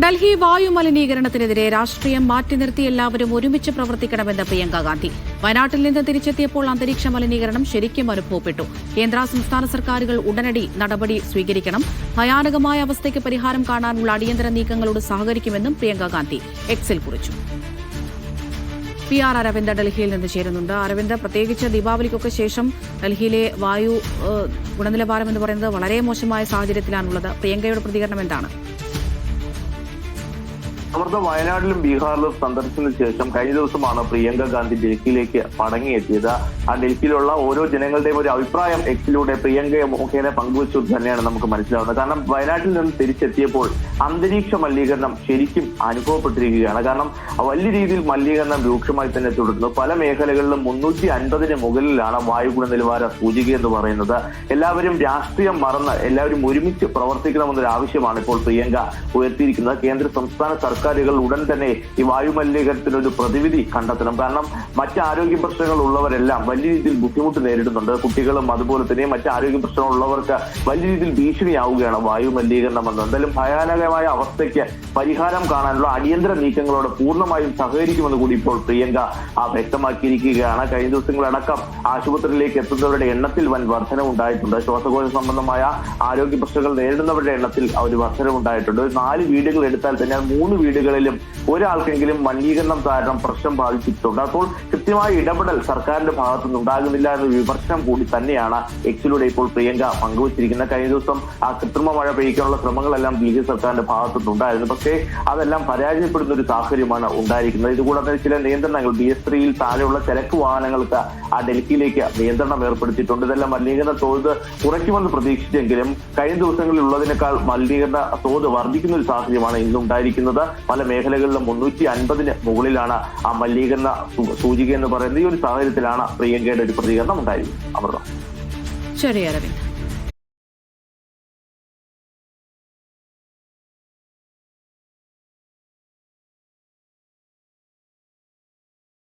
ഡൽഹി വായു മലിനീകരണത്തിനെതിരെ രാഷ്ട്രീയം മാറ്റി നിർത്തി എല്ലാവരും ഒരുമിച്ച് പ്രവർത്തിക്കണമെന്ന് പ്രിയങ്ക ഗാന്ധി. വയനാട്ടിൽ നിന്ന് തിരിച്ചെത്തിയപ്പോൾ അന്തരീക്ഷ മലിനീകരണം ശരിക്കും അനുഭവപ്പെട്ടു. കേന്ദ്ര സംസ്ഥാന സർക്കാരുകൾ ഉടനടി നടപടി സ്വീകരിക്കണം. ഭയാനകമായ അവസ്ഥയ്ക്ക് പരിഹാരം കാണാനുള്ള അടിയന്തര നീക്കങ്ങളോട് സഹകരിക്കുമെന്നും പ്രിയങ്ക ഗാന്ധി എക്സിൽ കുറിച്ചു. PR അരവിന്ദ് ഡൽഹിയിൽ നിന്ന് ചേരുന്നുണ്ട്. അരവിന്ദ്, പ്രത്യേകിച്ച് ദീപാവലിക്കൊക്കെ ശേഷം ഡൽഹിയിലെ വായു ഗുണനിലവാരം എന്ന് പറയുന്നത് വളരെ മോശമായ സാഹചര്യത്തിലാണുള്ളത്. പ്രിയങ്കയുടെ പ്രതികരണം എന്താണ്? അമൃത, വയനാട്ടിലും ബീഹാറിലും സന്ദർശനത്തിന് ശേഷം കഴിഞ്ഞ ദിവസമാണ് പ്രിയങ്ക ഗാന്ധി ഡൽഹിയിലേക്ക് മടങ്ങിയെത്തിയത്. ആ ഡൽഹിയിലുള്ള ഓരോ ജനങ്ങളുടെയും ഒരു അഭിപ്രായം എക്സിലൂടെ പ്രിയങ്കയെ മുഖേന പങ്കുവച്ചു തന്നെയാണ് നമുക്ക് മനസ്സിലാവുന്നത്. കാരണം വയനാട്ടിൽ നിന്ന് തിരിച്ചെത്തിയപ്പോൾ അന്തരീക്ഷ മലിനീകരണം ശരിക്കും അനുഭവപ്പെട്ടിരിക്കുകയാണ്. കാരണം വലിയ രീതിയിൽ മലിനീകരണം രൂക്ഷമായി തന്നെ തുടരുന്നു. പല മേഖലകളിലും 350-ന് മുകളിലാണ് വായു ഗുണനിലവാര സൂചിക എന്ന് പറയുന്നത്. എല്ലാവരും രാഷ്ട്രീയം മറന്ന് എല്ലാവരും ഒരുമിച്ച് പ്രവർത്തിക്കണമെന്നൊരു ആവശ്യമാണ് ഇപ്പോൾ പ്രിയങ്ക ഉയർത്തിയിരിക്കുന്നത്. കേന്ദ്ര സംസ്ഥാന സർക്കാരുകൾ ഉടൻ തന്നെ ഈ വായു മലിനീകരണത്തിനൊരു പ്രതിവിധി കണ്ടെത്തണം. കാരണം മറ്റ് ആരോഗ്യ പ്രശ്നങ്ങൾ ഉള്ളവരെല്ലാം വലിയ രീതിയിൽ ബുദ്ധിമുട്ട് നേരിടുന്നുണ്ട്. കുട്ടികളും അതുപോലെ തന്നെ മറ്റ് ആരോഗ്യ പ്രശ്നങ്ങളുള്ളവർക്ക് വലിയ രീതിയിൽ ഭീഷണിയാവുകയാണ് വായു മലിനീകരണം എന്ന്. എന്തായാലും ഭയാനകമായ അവസ്ഥയ്ക്ക് പരിഹാരം കാണാനുള്ള അടിയന്തര നീക്കങ്ങളോട് പൂർണ്ണമായും സഹകരിക്കുമെന്ന് കൂടി ഇപ്പോൾ പ്രിയങ്ക വ്യക്തമാക്കിയിരിക്കുകയാണ്. കഴിഞ്ഞ ദിവസങ്ങളടക്കം ആശുപത്രിയിലേക്ക് എത്തുന്നവരുടെ എണ്ണത്തിൽ വൻ വർധനവുണ്ടായിട്ടുണ്ട്. ശ്വാസകോശ സംബന്ധമായ ആരോഗ്യ പ്രശ്നങ്ങൾ നേരിടുന്നവരുടെ എണ്ണത്തിൽ ഒരു വർധനവുണ്ടായിട്ടുണ്ട്. 4 വീടുകൾ എടുത്താൽ തന്നെ 3 വീടുകളിലും ഒരാൾക്കെങ്കിലും മലിനീകരണം കാരണം പ്രശ്നം ബാധിച്ചിട്ടുണ്ട്. അപ്പോൾ കൃത്യമായ ഇടപെടൽ സർക്കാരിന്റെ ഭാഗത്തുനിന്ന് ഉണ്ടാകുന്നില്ല എന്ന വിമർശനം കൂടി തന്നെയാണ് എക്സിലൂടെ ഇപ്പോൾ പ്രിയങ്ക പങ്കുവച്ചിരിക്കുന്നത്. കഴിഞ്ഞ ദിവസം ആ കൃത്രിമ മഴ പെയ്യിക്കാനുള്ള ശ്രമങ്ങളെല്ലാം ഡൽഹി സർക്കാരിന്റെ ഭാഗത്തുനിന്നുണ്ടായിരുന്നു. പക്ഷേ അതെല്ലാം പരാജയപ്പെടുന്ന ഒരു സാഹചര്യമാണ് ഉണ്ടായിരിക്കുന്നത്. ഇതുകൂടാതെ ചില നിയന്ത്രണങ്ങൾ BS3-യിൽ താഴെയുള്ള ചരക്ക് വാഹനങ്ങൾക്ക് ആ ഡൽഹിയിലേക്ക് നിയന്ത്രണം ഏർപ്പെടുത്തിയിട്ടുണ്ട്. ഇതെല്ലാം മലിനീകരണ തോത് കുറയ്ക്കുമെന്ന് പ്രതീക്ഷിച്ചെങ്കിലും കഴിഞ്ഞ ദിവസങ്ങളിൽ ഉള്ളതിനേക്കാൾ മലിനീകരണ തോത് വർദ്ധിക്കുന്ന ഒരു സാഹചര്യമാണ് ഇന്നുണ്ടായിരിക്കുന്നത്. പല മേഖലകളിലും 350-ന് മുകളിലാണ് ആ മലിനീകരണ സൂചിക എന്ന് പറയുന്നത്. ഈ ഒരു സാഹചര്യത്തിലാണ് പ്രിയങ്കയുടെ ഒരു പ്രതികരണം ഉണ്ടായിരിക്കുന്നത്. അമൃത. ശരി അരവിന്ദ്.